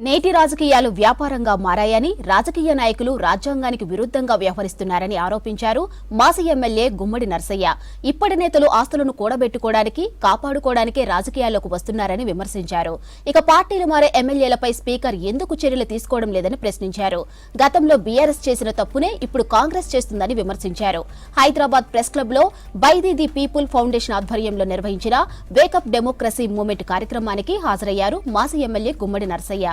నేటి రాజకీయాలు వ్యాపారంగా మారాయని, రాజకీయ నాయకులు రాజ్యాంగానికి విరుద్ధంగా వ్యవహరిస్తున్నారని ఆరోపించారు మాజీ ఎమ్మెల్యే గుమ్మడి నర్సయ్య. ఇప్పటి నేతలు ఆస్తులను కూడబెట్టుకోవడానికి, కాపాడుకోవడానికే రాజకీయాల్లోకి వస్తున్నారని విమర్శించారు. ఇక పార్టీలు మారే ఎమ్మెల్యేలపై స్పీకర్ ఎందుకు చర్యలు తీసుకోవడం లేదని ప్రశ్నించారు. గతంలో బీఆర్ఎస్ చేసిన తప్పునే ఇప్పుడు కాంగ్రెస్ చేస్తుందని విమర్శించారు. హైదరాబాద్ ప్రెస్ క్లబ్ లో బై ది పీపుల్ ఫౌండేషన్ ఆధ్వర్యంలో నిర్వహించిన వేకప్ డెమోక్రసీ మూవ్మెంట్ కార్యక్రమానికి హాజరయ్యారు మాజీ ఎమ్మెల్యే గుమ్మడి నర్సయ్య.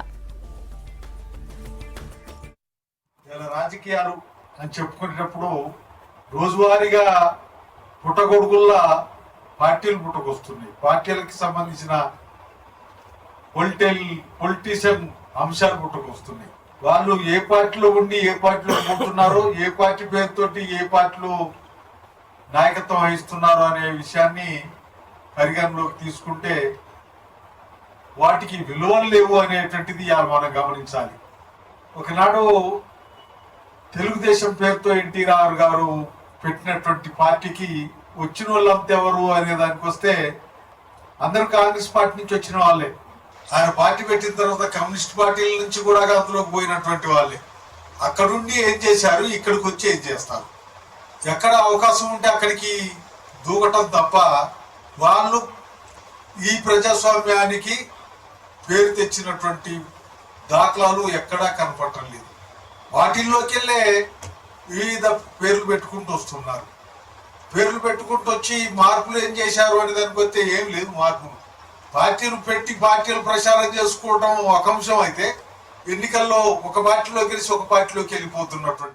రాజకీయాలు అని చెప్పుకునేటప్పుడు రోజువారీగా పుట్టగొడుగుల్లా పార్టీలు పుట్టుకొస్తున్నాయి. పార్టీలకు సంబంధించిన పొలిటీషియన్ అంశాలు పుట్టుకొస్తున్నాయి. వాళ్ళు ఏ పార్టీలో ఉండి ఏ పార్టీలో ఉంటున్నారో, ఏ పార్టీ పేరుతోటి ఏ పార్టీలో నాయకత్వం వహిస్తున్నారో అనే విషయాన్ని పరిగణలోకి తీసుకుంటే వాటికి విలువలు లేవు అనేటువంటిది మనం గమనించాలి. ఒకనాడు తెలుగుదేశం పేరుతో ఎన్టీ రామారావు గారు పెట్టినటువంటి పార్టీకి వచ్చిన వాళ్ళంతా ఎవరు అనే దానికి వస్తే అందరూ కాంగ్రెస్ పార్టీ నుంచి వచ్చిన వాళ్ళే. ఆయన పార్టీ పెట్టిన తర్వాత కమ్యూనిస్ట్ పార్టీల నుంచి కూడా అందులోకి పోయినటువంటి వాళ్ళే. అక్కడుండి ఏం చేశారు, ఇక్కడికి వచ్చి ఏం చేస్తారు. ఎక్కడ అవకాశం ఉంటే అక్కడికి దూకటం తప్ప వాళ్ళు ఈ ప్రజాస్వామ్యానికి పేరు తెచ్చినటువంటి దాఖలాలు ఎక్కడా కనపడటం లేదు. వాటిల్లోకి వెళ్ళే వివిధ పేర్లు పెట్టుకుంటూ వస్తున్నారు. పేర్లు పెట్టుకుంటూ వచ్చి మార్పులు ఏం చేశారు అని దానికి వస్తే ఏం లేదు. మార్పులు పార్టీలు పెట్టి పార్టీలు ప్రచారం చేసుకోవడం ఒక అంశం అయితే, ఎన్నికల్లో ఒక పార్టీలో గెలిచి ఒక పార్టీలోకి వెళ్ళిపోతున్నటువంటి